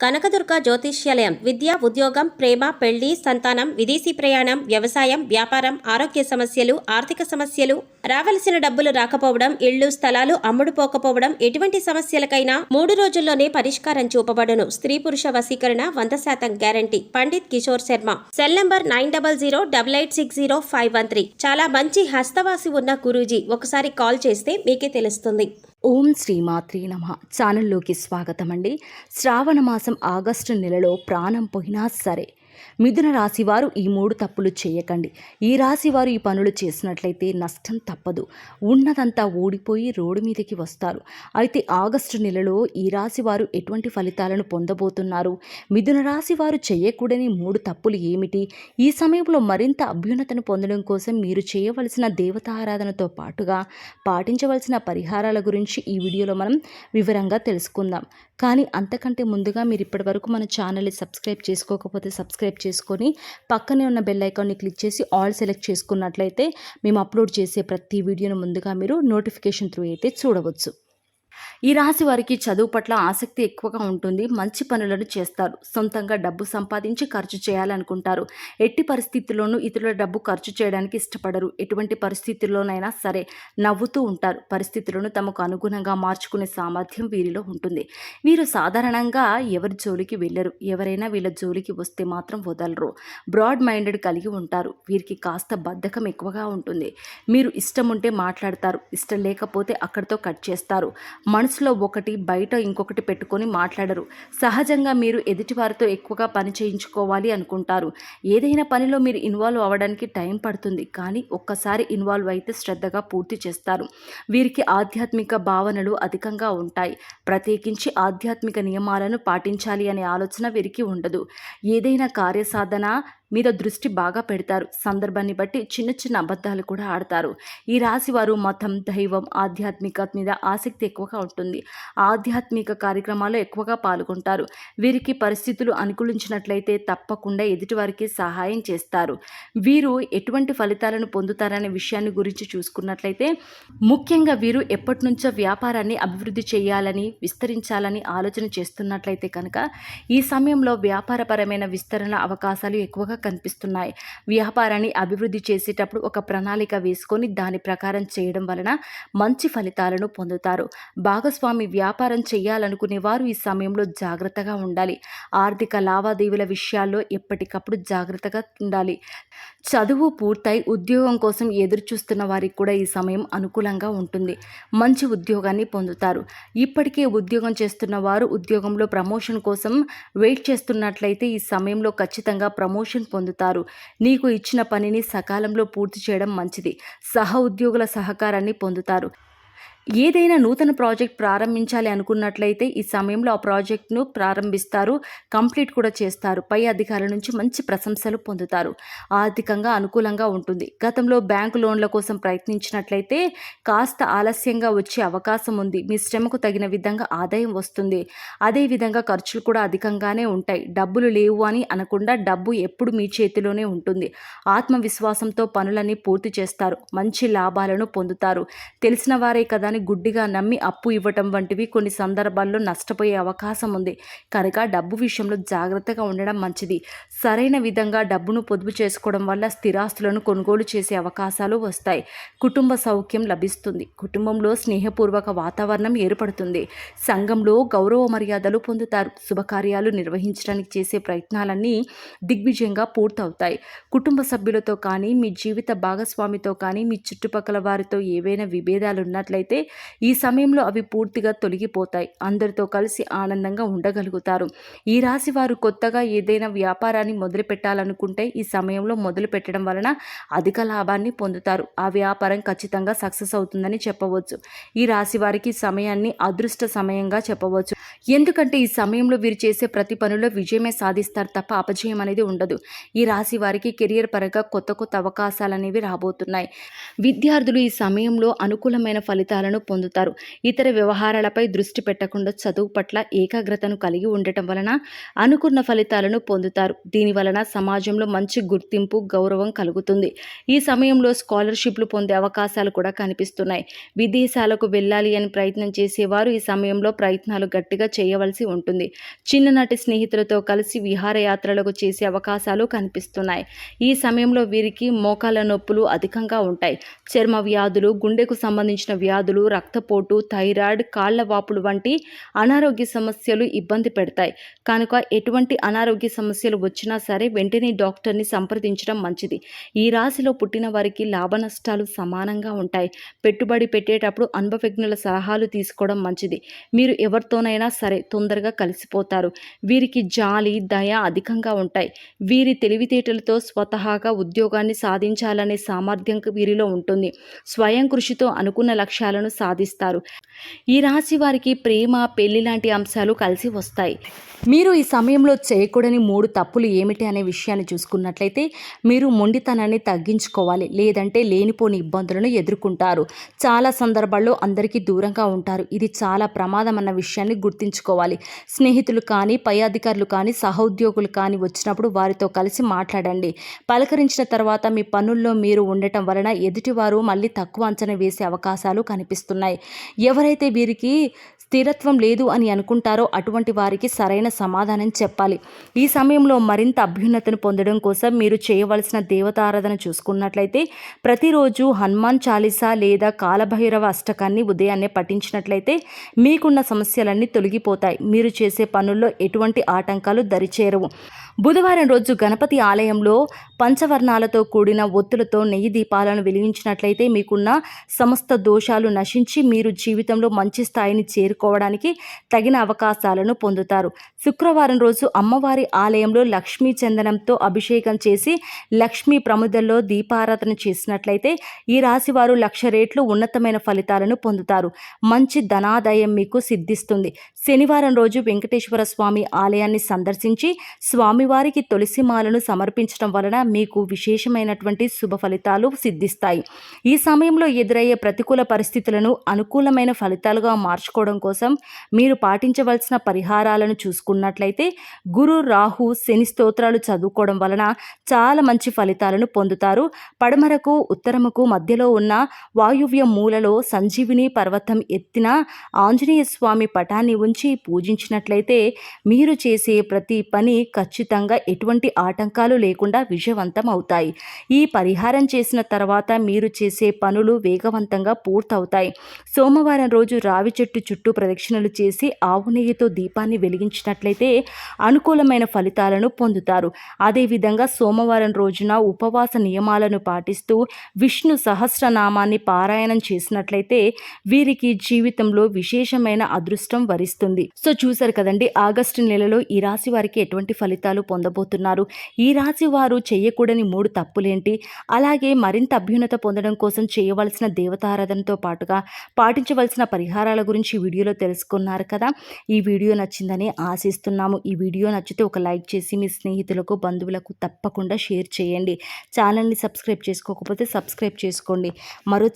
కనకదుర్గ జ్యోతిష్యాలయం విద్య, ఉద్యోగం, ప్రేమ, పెళ్లి, సంతానం, విదేశీ ప్రయాణం, వ్యవసాయం, వ్యాపారం, ఆరోగ్య సమస్యలు, ఆర్థిక సమస్యలు, రావలసిన డబ్బులు రాకపోవడం, ఇళ్లు స్థలాలు అమ్ముడుపోకపోవడం, ఎటువంటి సమస్యలకైనా 3 రోజుల్లోనే పరిష్కారం చూపబడును. స్త్రీ పురుష వశీకరణ 100% guarantee. Pandit Kishore Sharma. Cell number 9008860513. చాలా మంచి హస్తవాసి ఉన్న గురూజీ. ఒకసారి కాల్ చేస్తే మీకే తెలుస్తుంది. ఓం శ్రీమాత్రే నమః. ఛానల్లోకి స్వాగతం అండి. శ్రావణ మాసం ఆగస్టు నెలలో ప్రాణం పోయినా సరే మిథున రాశివారు ఈ 3 తప్పులు చేయకండి. ఈ రాశివారు ఈ పనులు చేసినట్లయితే నష్టం తప్పదు. ఉన్నదంతా ఊడిపోయి రోడ్డు మీదకి వస్తారు. అయితే ఆగస్టు నెలలో ఈ రాశివారు ఎటువంటి ఫలితాలను పొందబోతున్నారు? మిథున రాశివారు చేయకూడని 3 తప్పులు ఏమిటి? ఈ సమయంలో మరింత అభ్యున్నతను పొందడం కోసం మీరు చేయవలసిన దేవతారాధనతో పాటుగా పాటించవలసిన పరిహారాల గురించి ఈ వీడియోలో మనం వివరంగా తెలుసుకుందాం. కానీ అంతకంటే ముందుగా మీరు ఇప్పటివరకు మన ఛానల్ని సబ్స్క్రైబ్ చేసుకోకపోతే సబ్స్క్రైబ్ చేసుకొని పక్కనే ఉన్న బెల్ ఐకాన్ని క్లిక్ చేసి ఆల్ సెలెక్ట్ చేసుకున్నట్లయితే మేము అప్లోడ్ చేసే ప్రతి వీడియోను ముందుగా మీరు నోటిఫికేషన్ త్రూ అయితే చూడవచ్చు. ఈ రాశి వారికి చదువు పట్ల ఆసక్తి ఎక్కువగా ఉంటుంది. మంచి పనులను చేస్తారు. సొంతంగా డబ్బు సంపాదించి ఖర్చు చేయాలనుకుంటారు. ఎట్టి పరిస్థితుల్లోనూ ఇతరుల డబ్బు ఖర్చు చేయడానికి ఇష్టపడరు. ఎటువంటి పరిస్థితుల్లోనైనా సరే నవ్వుతూ ఉంటారు. పరిస్థితులను తమకు అనుగుణంగా మార్చుకునే సామర్థ్యం వీరిలో ఉంటుంది. వీరు సాధారణంగా ఎవరి జోలికి వెళ్ళరు. ఎవరైనా వీళ్ళ జోలికి వస్తే మాత్రం వదలరు. బ్రాడ్ మైండెడ్ కలిగి ఉంటారు. వీరికి కాస్త బద్ధకం ఎక్కువగా ఉంటుంది. మీరు ఇష్టం ఉంటే మాట్లాడతారు. ఇష్టం లేకపోతే అక్కడితో కట్ చేస్తారు. మనసులో ఒకటి బయట ఇంకొకటి పెట్టుకొని మాట్లాడరు. సహజంగా మీరు ఎదుటివారితో ఎక్కువగా పని చేయించుకోవాలి అనుకుంటారు. ఏదైనా పనిలో మీరు ఇన్వాల్వ్ అవ్వడానికి టైం పడుతుంది. కానీ ఒక్కసారి ఇన్వాల్వ్ అయితే శ్రద్ధగా పూర్తి చేస్తారు. వీరికి ఆధ్యాత్మిక భావనలు అధికంగా ఉంటాయి. ప్రత్యేకించి ఆధ్యాత్మిక నియమాలను పాటించాలి అనే ఆలోచన వీరికి ఉండదు. ఏదైనా కార్యసాధన మీద దృష్టి బాగా పెడతారు. సందర్భాన్ని బట్టి చిన్న చిన్న అబద్ధాలు కూడా ఆడతారు. ఈ రాశి వారు మతం, దైవం, ఆధ్యాత్మికత మీద ఆసక్తి ఎక్కువగా ఉంటుంది. ఆధ్యాత్మిక కార్యక్రమాల్లో ఎక్కువగా పాల్గొంటారు. వీరికి పరిస్థితులు అనుకూలించినట్లయితే తప్పకుండా ఎదుటివారికి సహాయం చేస్తారు. వీరు ఎటువంటి ఫలితాలను పొందుతారనే విషయాన్ని గురించి చూసుకున్నట్లయితే ముఖ్యంగా వీరు ఎప్పటి నుంచో వ్యాపారాన్ని అభివృద్ధి చేయాలని, విస్తరించాలని ఆలోచన చేస్తున్నట్లయితే కనుక ఈ సమయంలో వ్యాపారపరమైన విస్తరణ అవకాశాలు ఎక్కువగా కనిపిస్తున్నాయి. వ్యాపారాన్ని అభివృద్ధి చేసేటప్పుడు ఒక ప్రణాళిక వేసుకొని దాని ప్రకారం చేయడం వలన మంచి ఫలితాలను పొందుతారు. భాగస్వామి వ్యాపారం చేయాలనుకునే వారు ఈ సమయంలో జాగ్రత్తగా ఉండాలి. ఆర్థిక లావాదేవీల విషయాల్లో ఎప్పటికప్పుడు జాగ్రత్తగా ఉండాలి. చదువు పూర్తయి ఉద్యోగం కోసం ఎదురు చూస్తున్న వారికి కూడా ఈ సమయం అనుకూలంగా ఉంటుంది. మంచి ఉద్యోగాన్ని పొందుతారు. ఇప్పటికే ఉద్యోగం చేస్తున్న వారు ఉద్యోగంలో ప్రమోషన్ కోసం వెయిట్ చేస్తున్నట్లయితే ఈ సమయంలో ఖచ్చితంగా ప్రమోషన్ పొందుతారు. నీకు ఇచ్చిన పనిని సకాలంలో పూర్తి చేయడం మంచిది. సహ ఉద్యోగుల సహకారాన్ని పొందుతారు. ఏదైనా నూతన ప్రాజెక్ట్ ప్రారంభించాలి అనుకున్నట్లయితే ఈ సమయంలో ఆ ప్రాజెక్ట్ను ప్రారంభిస్తారు. కంప్లీట్ కూడా చేస్తారు. పై అధికారుల నుంచి మంచి ప్రశంసలు పొందుతారు. ఆర్థికంగా అనుకూలంగా ఉంటుంది. గతంలో బ్యాంకు లోన్ల కోసం ప్రయత్నించినట్లయితే కాస్త ఆలస్యంగా వచ్చే అవకాశం ఉంది. మీ శ్రమకు తగిన విధంగా ఆదాయం వస్తుంది. అదేవిధంగా ఖర్చులు కూడా అధికంగానే ఉంటాయి. డబ్బులు లేవు అని అనకుండా డబ్బు ఎప్పుడు మీ చేతిలోనే ఉంటుంది. ఆత్మవిశ్వాసంతో పనులన్నీ పూర్తి చేస్తారు. మంచి లాభాలను పొందుతారు. తెలిసిన వారే కదా గుడ్డిగా నమ్మి అప్పు ఇవ్వటం వంటివి కొన్ని సందర్భాల్లో నష్టపోయే అవకాశం ఉంది. కనుక డబ్బు విషయంలో జాగ్రత్తగా ఉండడం మంచిది. సరైన విధంగా డబ్బును పొదుపు చేసుకోవడం వల్ల స్థిరాస్తులను కొనుగోలు చేసే అవకాశాలు వస్తాయి. కుటుంబ సౌఖ్యం లభిస్తుంది. కుటుంబంలో స్నేహపూర్వక వాతావరణం ఏర్పడుతుంది. సంఘంలో గౌరవ మర్యాదలు పొందుతారు. శుభకార్యాలు నిర్వహించడానికి చేసే ప్రయత్నాలన్నీ దిగ్విజయంగా పూర్తవుతాయి. కుటుంబ సభ్యులతో కానీ, మీ జీవిత భాగస్వామితో కానీ, మీ చుట్టుపక్కల వారితో ఏవైనా విభేదాలు ఉన్నట్లయితే ఈ సమయంలో అవి పూర్తిగా తొలగిపోతాయి. అందరితో కలిసి ఆనందంగా ఉండగలుగుతారు. ఈ రాశి వారు కొత్తగా ఏదైనా వ్యాపారాన్ని మొదలు పెట్టాలనుకుంటే ఈ సమయంలో మొదలు పెట్టడం వలన అధిక లాభాన్ని పొందుతారు. ఆ వ్యాపారం ఖచ్చితంగా సక్సెస్ అవుతుందని చెప్పవచ్చు. ఈ రాశి వారికి సమయాన్ని అదృష్ట సమయంగా చెప్పవచ్చు. ఎందుకంటే ఈ సమయంలో వీరు చేసే ప్రతి పనిలో విజయమే సాధిస్తారు తప్ప అపజయం అనేది ఉండదు. ఈ రాశి వారికి కెరియర్ పరంగా కొత్త కొత్త అవకాశాలు అనేవి రాబోతున్నాయి. విద్యార్థులు ఈ సమయంలో అనుకూలమైన ఫలితాలను ఫలితాలను పొందుతారు. ఇతర వ్యవహారాలపై దృష్టి పెట్టకుండా చదువు పట్ల ఏకాగ్రతను కలిగి ఉండటం వలన అనుకున్న ఫలితాలను పొందుతారు. దీని వలన సమాజంలో మంచి గుర్తింపు, గౌరవం కలుగుతుంది. ఈ సమయంలో స్కాలర్షిప్లు పొందే అవకాశాలు కూడా కనిపిస్తున్నాయి. విదేశాలకు వెళ్ళాలి అని ప్రయత్నం చేసేవారు ఈ సమయంలో ప్రయత్నాలు గట్టిగా చేయవలసి ఉంటుంది. చిన్ననాటి స్నేహితులతో కలిసి విహారయాత్రలకు చేసే అవకాశాలు కనిపిస్తున్నాయి. ఈ సమయంలో వీరికి మోకాళ్ళ నొప్పులు అధికంగా ఉంటాయి. చర్మ వ్యాధులు, గుండెకు సంబంధించిన వ్యాధులు, రక్తపోటు, థైరాయిడ్, కాళ్ల వాపులు వంటి అనారోగ్య సమస్యలు ఇబ్బంది పెడతాయి. కనుక ఎటువంటి అనారోగ్య సమస్యలు వచ్చినా సరే వెంటనే డాక్టర్ని సంప్రదించడం మంచిది. ఈ రాశిలో పుట్టిన వారికి లాభ నష్టాలు సమానంగా ఉంటాయి. పెట్టుబడి పెట్టేటప్పుడు అనుభవజ్ఞుల సలహాలు తీసుకోవడం మంచిది. మీరు ఎవరితోనైనా సరే తొందరగా కలిసిపోతారు. వీరికి జాలి, దయ అధికంగా ఉంటాయి. వీరి తెలివితేటలతో స్వతహాగా ఉద్యోగాన్ని సాధించాలనే సామర్థ్యం వీరిలో ఉంటుంది. స్వయం కృషితో అనుకున్న లక్ష్యాలను సాధిస్తారు. ఈ రాశి వారికి ప్రేమ, పెళ్లి లాంటి అంశాలు కలిసి వస్తాయి. మీరు ఈ సమయంలో చేయకూడని 3 తప్పులు ఏమిటి అనే విషయాన్ని చూసుకున్నట్లయితే, మీరు మొండితనాన్ని తగ్గించుకోవాలి. లేదంటే లేనిపోని ఇబ్బందులను ఎదుర్కొంటారు. చాలా సందర్భాల్లో అందరికీ దూరంగా ఉంటారు. ఇది చాలా ప్రమాదం అన్న విషయాన్ని గుర్తుంచుకోవాలి. స్నేహితులు కానీ, పై అధికారులు కానీ, సహోద్యోగులు కానీ వచ్చినప్పుడు వారితో కలిసి మాట్లాడండి. పలకరించిన తర్వాత మీ పనుల్లో మీరు ఉండటం వలన ఎదుటివారు మళ్ళీ తక్కువ అంచనా వేసే అవకాశాలు కనిపిస్తున్నాయి. ఎవరైతే వీరికి స్థిరత్వం లేదు అని అనుకుంటారో అటువంటి వారికి సరైన సమాధానం చెప్పాలి. ఈ సమయంలో మరింత అభ్యున్నతిని పొందడం కోసం మీరు చేయవలసిన దేవతారాధన చూసుకున్నట్లయితే, ప్రతిరోజు హనుమాన్ చాలీసా లేదా కాలభైరవ అష్టకాన్ని ఉదయాన్నే పఠించినట్లయితే మీకున్న సమస్యలన్నీ తొలగిపోతాయి. మీరు చేసే పనుల్లో ఎటువంటి ఆటంకాలు దరిచేరవు. బుధవారం రోజు గణపతి ఆలయంలో పంచవర్ణాలతో కూడిన ఒత్తులతో నెయ్యి దీపాలను వెలిగించినట్లయితే మీకున్న సమస్త దోషాలు నశించి మీరు జీవితంలో మంచి స్థాయిని చేరుకోవడానికి తగిన అవకాశాలను పొందుతారు. శుక్రవారం రోజు అమ్మవారి ఆలయంలో లక్ష్మీ చందనంతో అభిషేకం చేసి లక్ష్మీ ప్రమిదల్లో దీపారాధన చేసినట్లయితే ఈ రాశివారు 1,00,000 రెట్లు ఉన్నతమైన ఫలితాలను పొందుతారు. మంచి ధనాదాయం మీకు సిద్ధిస్తుంది. శనివారం రోజు వెంకటేశ్వర స్వామి ఆలయాన్ని సందర్శించి స్వామివారికి తులసిమాలను సమర్పించడం వలన మీకు విశేషమైనటువంటి శుభ ఫలితాలు సిద్ధిస్తాయి. ఈ సమయంలో ఎదురయ్యే ప్రతికూల పరిస్థితులను అనుకూలమైన ఫలితాలుగా మార్చుకోవడం కోసం మీరు పాటించవలసిన పరిహారాలను చూసుకున్నట్లయితే, గురు, రాహు, శని స్తోత్రాలు చదువుకోవడం వలన చాలా మంచి ఫలితాలను పొందుతారు. పడమరకు, ఉత్తరముకు మధ్యలో ఉన్న వాయువ్య మూలలో సంజీవిని పర్వతం ఎత్తిన ఆంజనేయ స్వామి పటాన్ని ఉంచి పూజించినట్లయితే మీరు చేసే ప్రతి పని ఖచ్చితంగా ఎటువంటి ఆటంకాలు లేకుండా విజయవంతం అవుతాయి. ఈ పరిహారం చేసిన తర్వాత మీరు చేసే పనులు వేగవంతంగా పూర్తవుతాయి. సోమవారం రోజు రావి చెట్టు చుట్టూ ప్రదక్షిణలు చేసి ఆవు నెయ్యితో దీపాన్ని వెలిగించినట్లయితే అనుకూలమైన ఫలితాలను పొందుతారు. అదేవిధంగా సోమవారం రోజున ఉపవాస నియమాలను పాటిస్తూ విష్ణు సహస్రనామాన్ని పారాయణం చేసినట్లయితే వీరికి జీవితంలో విశేషమైన అదృష్టం వరిస్తుంది. సో చూసారు కదండి, ఆగస్టు నెలలో ఈ రాశి వారికి ఎటువంటి ఫలితాలు పొందబోతున్నారు, ఈ రాశి వారు చేయకూడని 3 తప్పులేంటి, అలాగే మరింత అభ్యున్నత పొందడం కోసం చేయవలసిన దేవతారాధనతో పాటుగా పాటించవలసిన పరిహారాల గురించి వీడియోలో తెలుసుకున్నారు కదా. ఈ వీడియో నచ్చిందని ఆశిస్తున్నాము. ఈ వీడియో నచ్చితే ఒక లైక్ చేసి మీ స్నేహితులకు, బంధువులకు తప్పకుండా షేర్ చేయండి. ఛానల్ని సబ్స్క్రైబ్ చేసుకోకపోతే సబ్స్క్రైబ్ చేసుకోండి. మరో